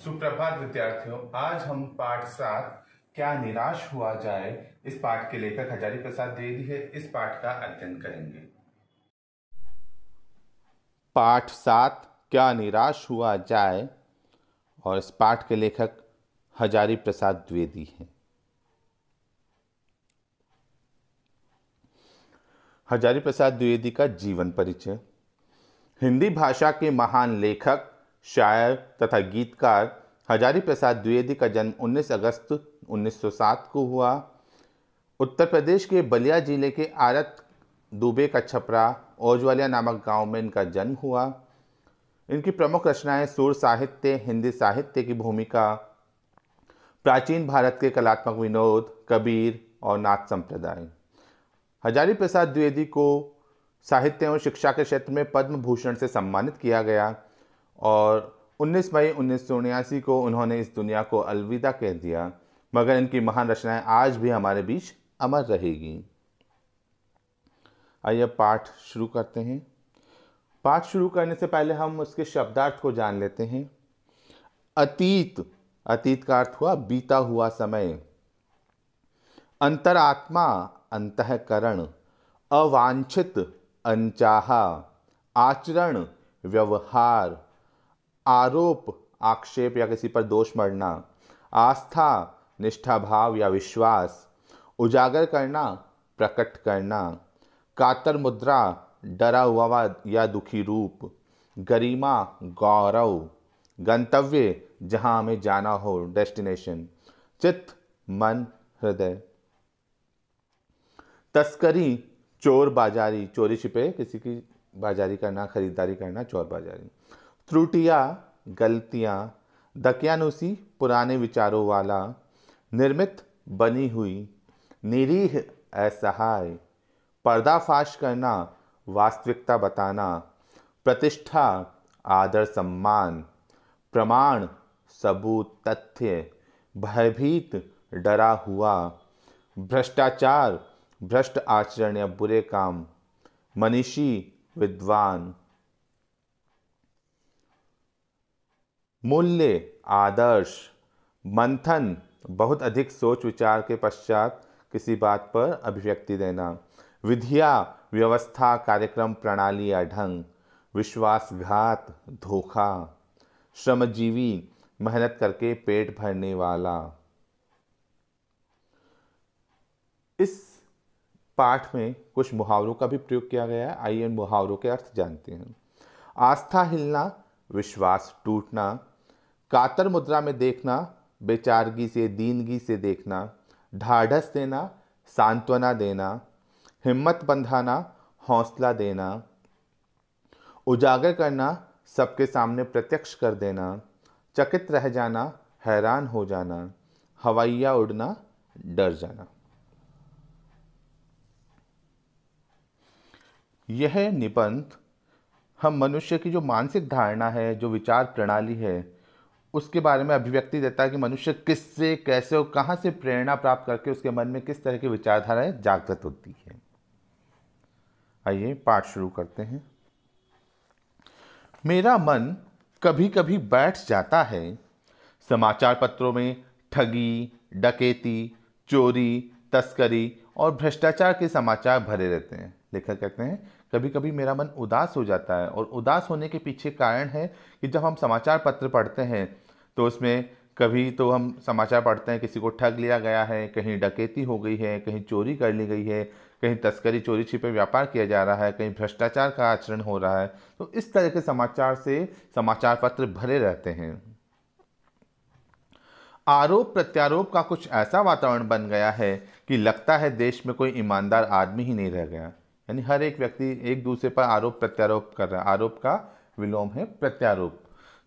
सुप्रभात विद्यार्थियों। आज हम पाठ 7 क्या निराश हुआ जाए इस पाठ के लेखक हजारी प्रसाद द्विवेदी है। इस पाठ का अध्ययन करेंगे। पाठ 7 क्या निराश हुआ जाए और इस पाठ के लेखक हजारी प्रसाद द्विवेदी हैं। हजारी प्रसाद द्विवेदी का जीवन परिचय। हिंदी भाषा के महान लेखक, शायर तथा गीतकार हजारी प्रसाद द्विवेदी का जन्म 19 अगस्त 1907 को हुआ। उत्तर प्रदेश के बलिया जिले के आरत दुबे का छपरा औजवालिया नामक गांव में इनका जन्म हुआ। इनकी प्रमुख रचनाएं सुर साहित्य, हिंदी साहित्य की भूमिका, प्राचीन भारत के कलात्मक विनोद, कबीर और नाथ संप्रदाय। हजारी प्रसाद द्विवेदी को साहित्य एवं शिक्षा के क्षेत्र में पद्म भूषण से सम्मानित किया गया और 19 मई 1979 को उन्होंने इस दुनिया को अलविदा कह दिया, मगर इनकी महान रचनाएं आज भी हमारे बीच अमर रहेगी। आइए पाठ शुरू करते हैं। पाठ शुरू करने से पहले हम उसके शब्दार्थ को जान लेते हैं। अतीत, अतीत का अर्थ हुआ बीता हुआ समय। अंतरात्मा, अंतःकरण। अवांछित, अनचाहा। आचरण, व्यवहार। आरोप, आक्षेप या किसी पर दोष मढ़ना। आस्था, निष्ठा भाव या विश्वास। उजागर करना, प्रकट करना। कातर मुद्रा, डरा हुआ या दुखी रूप। गरिमा, गौरव। गंतव्य, जहां हमें जाना हो, डेस्टिनेशन। चित्त, मन, हृदय। तस्करी, चोर बाजारी, चोरी छिपे किसी की बाजारी करना, खरीदारी करना, चोर बाजारी। त्रुटियां, गलतियां। दकियानुसी, पुराने विचारों वाला। निर्मित, बनी हुई। निरीह, असहाय। पर्दाफाश करना, वास्तविकता बताना। प्रतिष्ठा, आदर सम्मान। प्रमाण, सबूत, तथ्य। भयभीत, डरा हुआ। भ्रष्टाचार, भ्रष्ट आचरण या बुरे काम। मनीषी, विद्वान। मूल्य, आदर्श। मंथन, बहुत अधिक सोच विचार के पश्चात किसी बात पर अभिव्यक्ति देना। विधिया, व्यवस्था, कार्यक्रम, प्रणाली या ढंग। विश्वासघात, धोखा। श्रमजीवी, मेहनत करके पेट भरने वाला। इस पाठ में कुछ मुहावरों का भी प्रयोग किया गया है। आइए इन मुहावरों के अर्थ जानते हैं। आस्था हिलना, विश्वास टूटना। कातर मुद्रा में देखना, बेचारगी से, दीनगी से देखना। ढाढ़स देना, सांत्वना देना। हिम्मत बंधाना, हौसला देना। उजागर करना, सबके सामने प्रत्यक्ष कर देना। चकित रह जाना, हैरान हो जाना। हवाइया उड़ना, डर जाना। यह निबंध हम मनुष्य की जो मानसिक धारणा है, जो विचार प्रणाली है, उसके बारे में अभिव्यक्ति देता है कि मनुष्य किससे, कैसे और कहाँ से प्रेरणा प्राप्त करके उसके मन में किस तरह की विचारधाराएं जागृत होती है। आइए पाठ शुरू करते हैं। मेरा मन कभी कभी बैठ जाता है। समाचार पत्रों में ठगी, डकैती, चोरी, तस्करी और भ्रष्टाचार के समाचार भरे रहते हैं। लेखक कहते हैं कभी कभी मेरा मन उदास हो जाता है, और उदास होने के पीछे कारण है कि जब हम समाचार पत्र पढ़ते हैं तो उसमें कभी तो हम समाचार पढ़ते हैं किसी को ठग लिया गया है, कहीं डकैती हो गई है, कहीं चोरी कर ली गई है, कहीं तस्करी, चोरी छिपे व्यापार किया जा रहा है, कहीं भ्रष्टाचार का आचरण हो रहा है। तो इस तरह के समाचार से समाचार पत्र भरे रहते हैं। आरोप प्रत्यारोप का कुछ ऐसा वातावरण बन गया है कि लगता है देश में कोई ईमानदार आदमी ही नहीं रह गया। यानी हर एक व्यक्ति एक दूसरे पर आरोप प्रत्यारोप कर रहा है। आरोप का विलोम है प्रत्यारोप।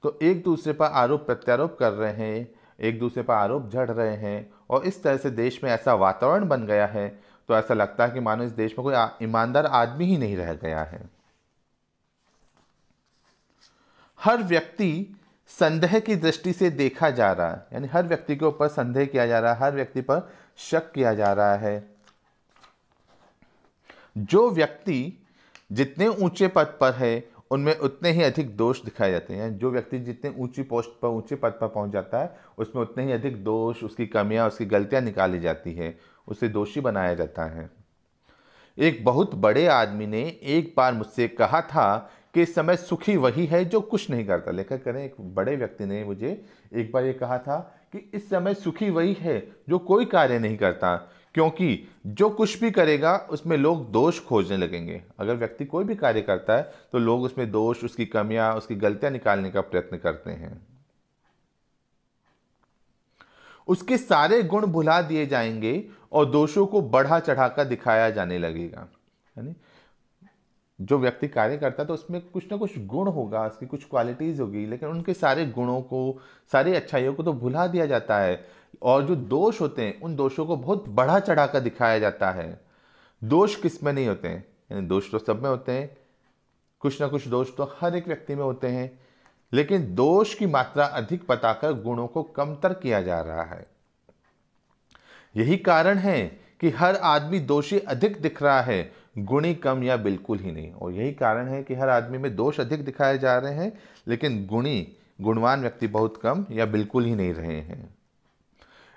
तो एक दूसरे पर आरोप प्रत्यारोप कर रहे हैं, एक दूसरे पर आरोप झड़ रहे हैं, और इस तरह से देश में ऐसा वातावरण बन गया है तो ऐसा लगता है कि मानो इस देश में कोई ईमानदार आदमी ही नहीं रह गया है। हर व्यक्ति संदेह की दृष्टि से देखा जा रहा है, यानी हर व्यक्ति के ऊपर संदेह किया जा रहा है, हर व्यक्ति पर शक किया जा रहा है। जो व्यक्ति जितने ऊंचे पद पर है उनमें उतने ही अधिक दोष दिखाए जाते हैं। जो व्यक्ति जितने ऊंची पोस्ट पर, ऊंचे पद पर पहुंच जाता है, उसमें उतने ही अधिक दोष, उसकी कमियां, उसकी गलतियां निकाली जाती है, उसे दोषी बनाया जाता है। एक बहुत बड़े आदमी ने एक बार मुझसे कहा था कि इस समय सुखी वही है जो कुछ नहीं करता। लेखक कह रहे हैं, एक बड़े व्यक्ति ने मुझे एक बार ये कहा था कि इस समय सुखी वही है जो कोई कार्य नहीं करता, क्योंकि जो कुछ भी करेगा उसमें लोग दोष खोजने लगेंगे। अगर व्यक्ति कोई भी कार्य करता है तो लोग उसमें दोष, उसकी कमियां, उसकी गलतियां निकालने का प्रयत्न करते हैं। उसके सारे गुण भुला दिए जाएंगे और दोषों को बढ़ा चढ़ाकर दिखाया जाने लगेगा। यानी जो व्यक्ति कार्य करता है तो उसमें कुछ ना कुछ गुण होगा, उसकी कुछ क्वालिटीज होगी, लेकिन उनके सारे गुणों को, सारी अच्छाइयों को तो भुला दिया जाता है। और जो दोष होते हैं उन दोषों को बहुत बढ़ा चढ़ाकर दिखाया जाता है। दोष किस में नहीं होते हैं? यानी दोष तो सब में होते हैं, कुछ ना कुछ दोष तो हर एक व्यक्ति में होते हैं, लेकिन दोष की मात्रा अधिक बताकर गुणों को कमतर किया जा रहा है। यही कारण है कि हर आदमी दोषी अधिक दिख रहा है, गुणी कम या बिल्कुल ही नहीं। और यही कारण है कि हर आदमी में दोष अधिक दिखाए जा रहे हैं, लेकिन गुणवान व्यक्ति बहुत कम या बिल्कुल ही नहीं रहे हैं।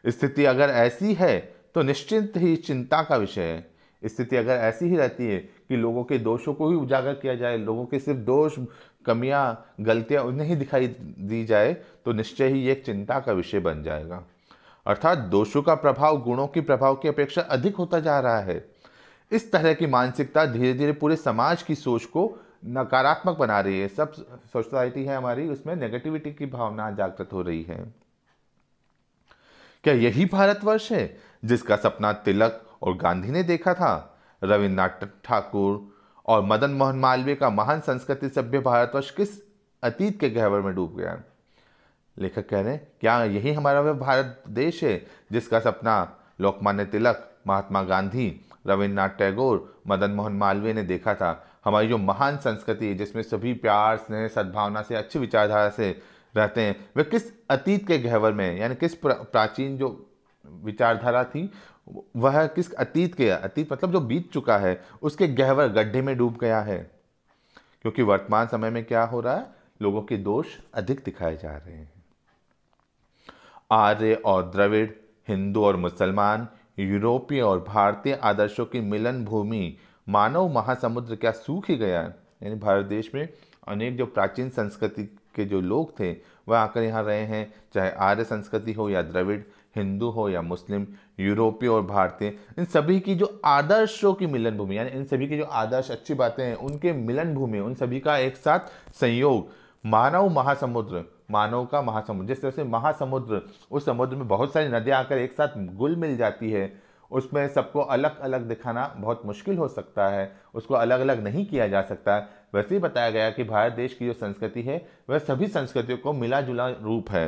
स्थिति अगर ऐसी है तो निश्चित ही चिंता का विषय है। स्थिति अगर ऐसी ही रहती है कि लोगों के दोषों को ही उजागर किया जाए, लोगों के सिर्फ दोष, कमियां, गलतियां उन्हें ही दिखाई दी जाए, तो निश्चय ही एक चिंता का विषय बन जाएगा। अर्थात दोषों का प्रभाव गुणों के प्रभाव की अपेक्षा अधिक होता जा रहा है। इस तरह की मानसिकता धीरे धीरे पूरे समाज की सोच को नकारात्मक बना रही है। सब सोसाइटी है हमारी, उसमें नेगेटिविटी की भावना जागृत हो रही है। क्या यही भारतवर्ष है जिसका सपना तिलक और गांधी ने देखा था? रविन्द्रनाथ ठाकुर और मदन मोहन मालवीय का महान संस्कृति सभ्य भारतवर्ष किस अतीत के गहवर में डूब गया? लेखक कह रहे हैं, क्या यही हमारा वह भारत देश है जिसका सपना लोकमान्य तिलक, महात्मा गांधी, रविन्द्रनाथ टैगोर, मदन मोहन मालवीय ने देखा था? हमारी जो महान संस्कृति है जिसमें सभी प्यार, स्नेह, सद्भावना से, अच्छी विचारधारा से रहते हैं, वे किस अतीत के गहवर में, यानी किस प्राचीन जो विचारधारा थी वह किस अतीत के, अतीत मतलब जो बीत चुका है, उसके गहवर गड्ढे में डूब गया है। क्योंकि वर्तमान समय में क्या हो रहा है, लोगों के दोष अधिक दिखाए जा रहे हैं। आर्य और द्रविड़, हिंदू और मुसलमान, यूरोपीय और भारतीय आदर्शों की मिलन भूमि मानव महासमुद्र क्या सूख ही गया? यानी भारत देश में अनेक जो प्राचीन संस्कृति के जो लोग थे वह आकर यहाँ रहे हैं, चाहे आर्य संस्कृति हो या द्रविड़, हिंदू हो या मुस्लिम, यूरोपीय और भारतीय, इन सभी की जो आदर्शों की मिलन भूमि, यानी इन सभी की जो आदर्श अच्छी बातें हैं उनके मिलन भूमि, उन सभी का एक साथ संयोग, मानव महासमुद्र, मानव का महासमुद्र। जिस तरह से महासमुद्र, उस समुद्र में बहुत सारी नदियां आकर एक साथ घुल मिल जाती है, उसमें सबको अलग अलग दिखाना बहुत मुश्किल हो सकता है, उसको अलग अलग नहीं किया जा सकता। वैसे ही बताया गया कि भारत देश की जो संस्कृति है वह सभी संस्कृतियों को मिला जुला रूप है।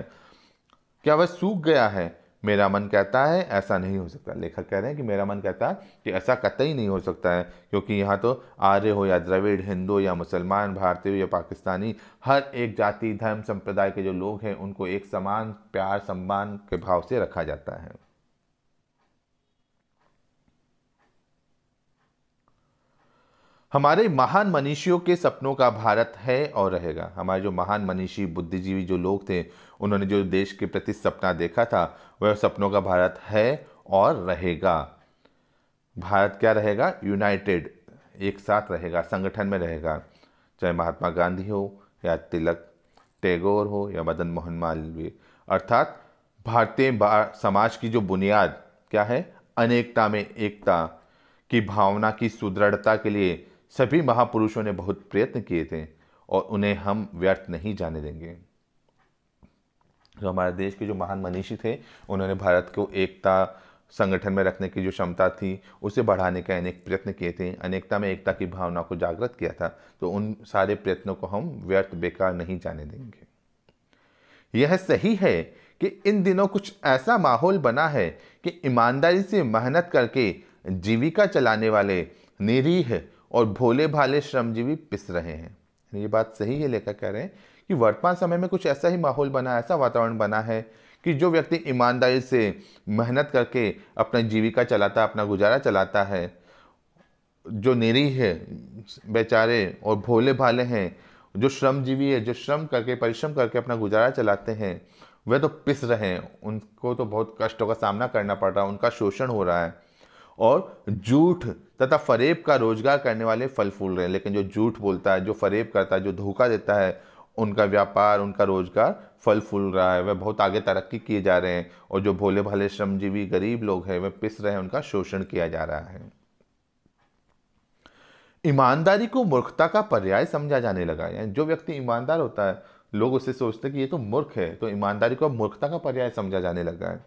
क्या वह सूख गया है? मेरा मन कहता है ऐसा नहीं हो सकता। लेखक कह रहे हैं कि मेरा मन कहता है कि ऐसा कतई नहीं हो सकता है, क्योंकि यहाँ तो आर्य हो या द्रविड़, हिंदू या मुसलमान, भारतीय हो या पाकिस्तानी, हर एक जाति, धर्म, संप्रदाय के जो लोग हैं उनको एक समान प्यार, सम्मान के भाव से रखा जाता है। हमारे महान मनीषियों के सपनों का भारत है और रहेगा। हमारे जो महान मनीषी, बुद्धिजीवी जो लोग थे, उन्होंने जो देश के प्रति सपना देखा था वह सपनों का भारत है और रहेगा। भारत क्या रहेगा? यूनाइटेड, एक साथ रहेगा, संगठन में रहेगा। चाहे महात्मा गांधी हो या तिलक, टैगोर हो या मदन मोहन मालवीय। अर्थात भारतीय समाज की जो बुनियाद क्या है? अनेकता में एकता की भावना की सुदृढ़ता के लिए सभी महापुरुषों ने बहुत प्रयत्न किए थे और उन्हें हम व्यर्थ नहीं जाने देंगे। जो हमारे देश के जो महान मनीषी थे उन्होंने भारत को एकता, संगठन में रखने की जो क्षमता थी उसे बढ़ाने का अनेक प्रयत्न किए थे, अनेकता में एकता की भावना को जागृत किया था। तो उन सारे प्रयत्नों को हम व्यर्थ, बेकार नहीं जाने देंगे। यह सही है कि इन दिनों कुछ ऐसा माहौल बना है कि ईमानदारी से मेहनत करके जीविका चलाने वाले निरीह और भोले भाले श्रमजीवी पिस रहे हैं। ये बात सही है। लेखक कह रहे हैं कि वर्तमान समय में कुछ ऐसा ही माहौल बना, ऐसा वातावरण बना है कि जो व्यक्ति ईमानदारी से मेहनत करके अपना जीविका चलाता, अपना गुजारा चलाता है, जो निरीह है बेचारे और भोले भाले हैं, जो श्रमजीवी है, जो श्रम करके परिश्रम करके अपना गुजारा चलाते हैं, वे तो पिस रहे हैं, उनको तो बहुत कष्टों का सामना करना पड़ रहा है, उनका शोषण हो रहा है। और झूठ तथा फरेब का रोजगार करने वाले फल फूल रहे हैं, लेकिन जो झूठ बोलता है, जो फरेब करता है, जो धोखा देता है, उनका व्यापार, उनका रोजगार फल फूल रहा है, वह बहुत आगे तरक्की किए जा रहे हैं। और जो भोले भाले श्रमजीवी गरीब लोग हैं, वे पिस रहे हैं, उनका शोषण किया जा रहा है। ईमानदारी को मूर्खता का पर्याय समझा जाने लगा है। जो व्यक्ति ईमानदार होता है, लोग उससे सोचते हैं कि ये तो मूर्ख है, तो ईमानदारी को अब मूर्खता का पर्याय समझा जाने लगा है।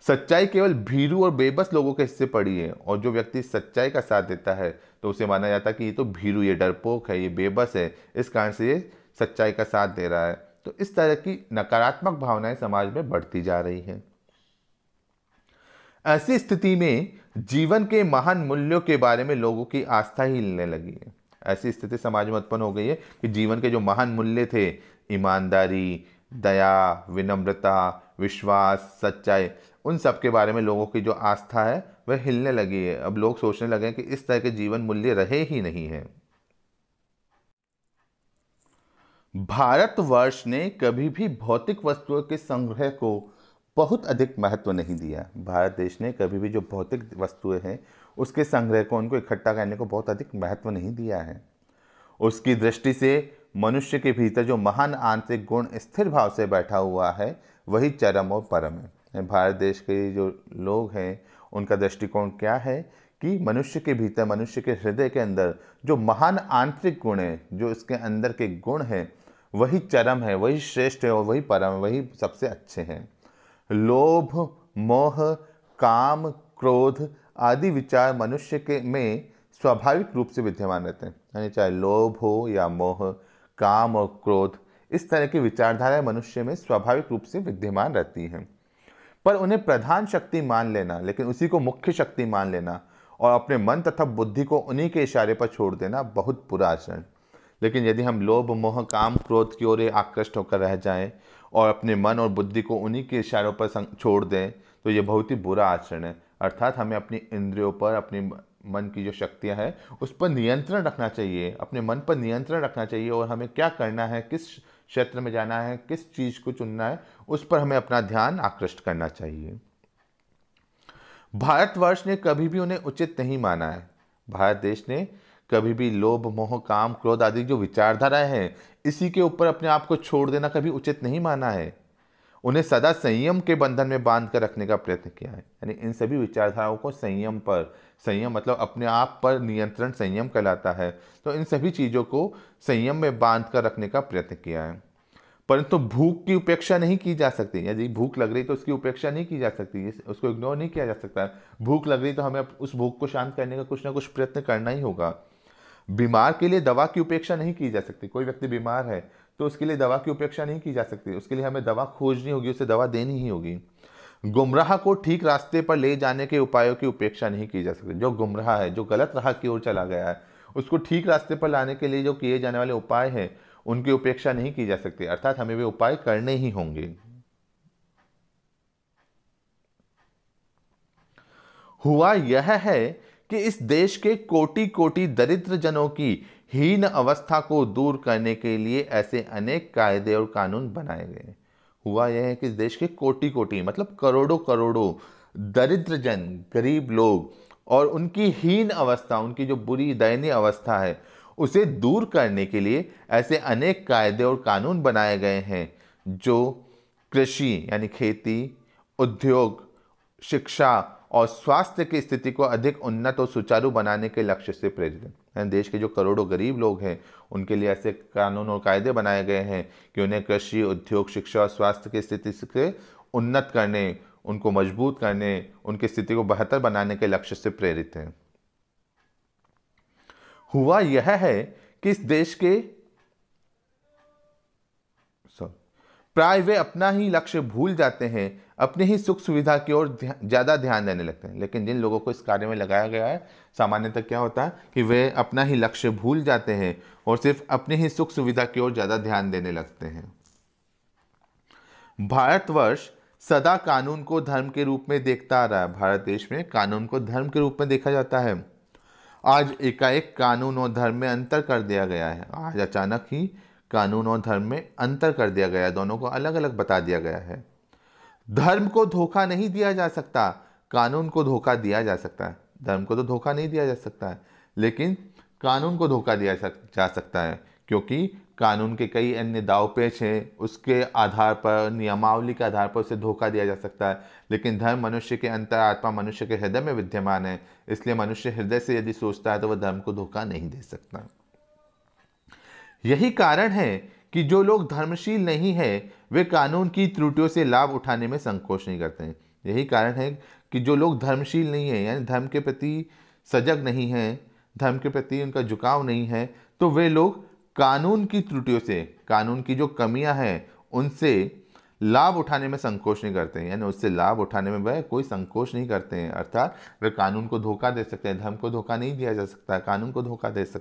सच्चाई केवल भीरू और बेबस लोगों के हिस्से पड़ी है, और जो व्यक्ति सच्चाई का साथ देता है तो उसे माना जाता है कि ये तो भीरू, ये डरपोक है, ये बेबस है, इस कारण से ये सच्चाई का साथ दे रहा है। तो इस तरह की नकारात्मक भावनाएं समाज में बढ़ती जा रही हैं। ऐसी स्थिति में जीवन के महान मूल्यों के बारे में लोगों की आस्था ही हिलने लगी है। ऐसी स्थिति समाज में उत्पन्न हो गई है कि जीवन के जो महान मूल्य थे, ईमानदारी, दया, विनम्रता, विश्वास, सच्चाई, उन सब के बारे में लोगों की जो आस्था है वह हिलने लगी है। अब लोग सोचने लगे हैं कि इस तरह के जीवन मूल्य रहे ही नहीं हैं। भारतवर्ष ने कभी भी भौतिक वस्तुओं के संग्रह को बहुत अधिक महत्व नहीं दिया। भारत देश ने कभी भी जो भौतिक वस्तुएं हैं उसके संग्रह को, उनको इकट्ठा करने को बहुत अधिक महत्व नहीं दिया है। उसकी दृष्टि से मनुष्य के भीतर जो महान आंतरिक गुण स्थिर भाव से बैठा हुआ है वही चरम और परम है। भारत देश के जो लोग हैं उनका दृष्टिकोण क्या है कि मनुष्य के भीतर, मनुष्य के हृदय के अंदर जो महान आंतरिक गुण है, जो इसके अंदर के गुण हैं, वही चरम है, वही श्रेष्ठ है और वही परम है, वही सबसे अच्छे हैं। लोभ, मोह, काम, क्रोध आदि विचार मनुष्य के में स्वाभाविक रूप से विद्यमान रहते हैं। यानी चाहे लोभ हो या मोह, काम और क्रोध, इस तरह की विचारधाराएं मनुष्य में स्वाभाविक रूप से विद्यमान रहती हैं। पर उन्हें प्रधान शक्ति मान लेना, लेकिन उसी को मुख्य शक्ति मान लेना और अपने मन तथा बुद्धि को उन्हीं के इशारे पर छोड़ देना बहुत बुरा आचरण। लेकिन यदि हम लोभ, मोह, काम, क्रोध की ओर आकृष्ट होकर रह जाएं और अपने मन और बुद्धि को उन्हीं के इशारों पर छोड़ दें तो ये बहुत ही बुरा आचरण है। अर्थात हमें अपनी इंद्रियों पर, अपने मन की जो शक्तियां हैं उस पर नियंत्रण रखना चाहिए, अपने मन पर नियंत्रण रखना चाहिए और हमें क्या करना है, किस क्षेत्र में जाना है, किस चीज़ को चुनना है, उस पर हमें अपना ध्यान आकृष्ट करना चाहिए। भारतवर्ष ने कभी भी उन्हें उचित नहीं माना है। भारत देश ने कभी भी लोभ, मोह, काम, क्रोध आदि जो विचारधाराएं हैं इसी के ऊपर अपने आप को छोड़ देना कभी उचित नहीं माना है। उन्हें सदा संयम के बंधन में बांध कर रखने का प्रयत्न किया है। यानी इन सभी विचारधाराओं को संयम पर, संयम मतलब अपने आप पर नियंत्रण संयम कहलाता है, तो इन सभी चीज़ों को संयम में बांध कर रखने का प्रयत्न किया है। परंतु भूख की उपेक्षा नहीं की जा सकती। यदि भूख लग रही तो उसकी उपेक्षा नहीं की जा सकती, उसको इग्नोर नहीं किया जा सकता। भूख लग रही तो हमें उस भूख को शांत करने का कुछ ना कुछ प्रयत्न करना ही होगा। बीमार के लिए दवा की उपेक्षा नहीं की जा सकती। कोई व्यक्ति बीमार है तो उसके लिए दवा की उपेक्षा नहीं की जा सकती, उसके लिए हमें दवा खोजनी होगी, उसे दवा देनी ही होगी। गुमराह को ठीक रास्ते पर ले जाने के उपायों की उपेक्षा नहीं की जा सकती। जो गुमराह है, जो गलत राह की ओर चला गया है, उसको ठीक रास्ते पर लाने के लिए जो किए जाने वाले उपाय हैं उनकी उपेक्षा नहीं की जा सकती। अर्थात हमें वे उपाय करने ही होंगे। हुआ यह है कि इस देश के कोटि कोटि दरिद्र जनों की हीन अवस्था को दूर करने के लिए ऐसे अनेक कायदे और कानून बनाए गए। हुआ यह है कि इस देश के कोटि कोटि मतलब करोड़ों करोड़ों दरिद्र जन, गरीब लोग और उनकी हीन अवस्था, उनकी जो बुरी दयनीय अवस्था है उसे दूर करने के लिए ऐसे अनेक कायदे और कानून बनाए गए हैं जो कृषि यानी खेती, उद्योग, शिक्षा और स्वास्थ्य की स्थिति को अधिक उन्नत और सुचारू बनाने के लक्ष्य से प्रेरित हैं। देश के जो करोड़ों गरीब लोग हैं उनके लिए ऐसे कानून और कायदे बनाए गए हैं कि उन्हें कृषि, उद्योग, शिक्षा और स्वास्थ्य की स्थिति से उन्नत करने, उनको मजबूत करने, उनकी स्थिति को बेहतर बनाने के लक्ष्य से प्रेरित हैं। हुआ यह है कि इस देश के प्राय वे अपना ही लक्ष्य भूल जाते हैं, अपनी ही सुख सुविधा की ओर ज़्यादा ध्यान देने लगते हैं। लेकिन जिन लोगों को इस कार्य में लगाया गया है सामान्यतः क्या होता है कि वे अपना ही लक्ष्य भूल जाते हैं और सिर्फ अपनी ही सुख सुविधा की ओर ज़्यादा ध्यान देने लगते हैं। भारतवर्ष सदा कानून को धर्म के रूप में देखता आ रहा है। भारत देश में कानून को धर्म के रूप में देखा जाता है। आज एकाएक कानून और धर्म में अंतर कर दिया गया है। आज अचानक ही कानून और धर्म में अंतर कर दिया गया है, दोनों को अलग अलग बता दिया गया है। धर्म को धोखा नहीं दिया जा सकता, कानून को धोखा दिया जा सकता है। धर्म को तो धोखा नहीं दिया जा सकता है, लेकिन कानून को धोखा दिया जा सकता है, क्योंकि कानून के कई अन्य दावपेच हैं, उसके आधार पर, नियमावली के आधार पर उसे धोखा दिया जा सकता है। लेकिन धर्म मनुष्य के अंतरात्मा, मनुष्य के हृदय में विद्यमान है, इसलिए मनुष्य हृदय से यदि सोचता है तो वह धर्म को धोखा नहीं दे सकता। यही कारण है कि जो लोग धर्मशील नहीं है वे कानून की त्रुटियों से लाभ उठाने में संकोच नहीं करते हैं। यही कारण है कि जो लोग धर्मशील नहीं है, यानी धर्म के प्रति सजग नहीं है, धर्म के प्रति उनका झुकाव नहीं है, तो वे लोग कानून की त्रुटियों से, कानून की जो कमियां हैं उनसे लाभ उठाने में संकोच नहीं करते हैं, यानी उससे लाभ उठाने में वह कोई संकोच नहीं करते हैं। अर्थात वे कानून को धोखा दे सकते हैं, धर्म को धोखा नहीं दिया जा सकता, कानून को धोखा दे सकते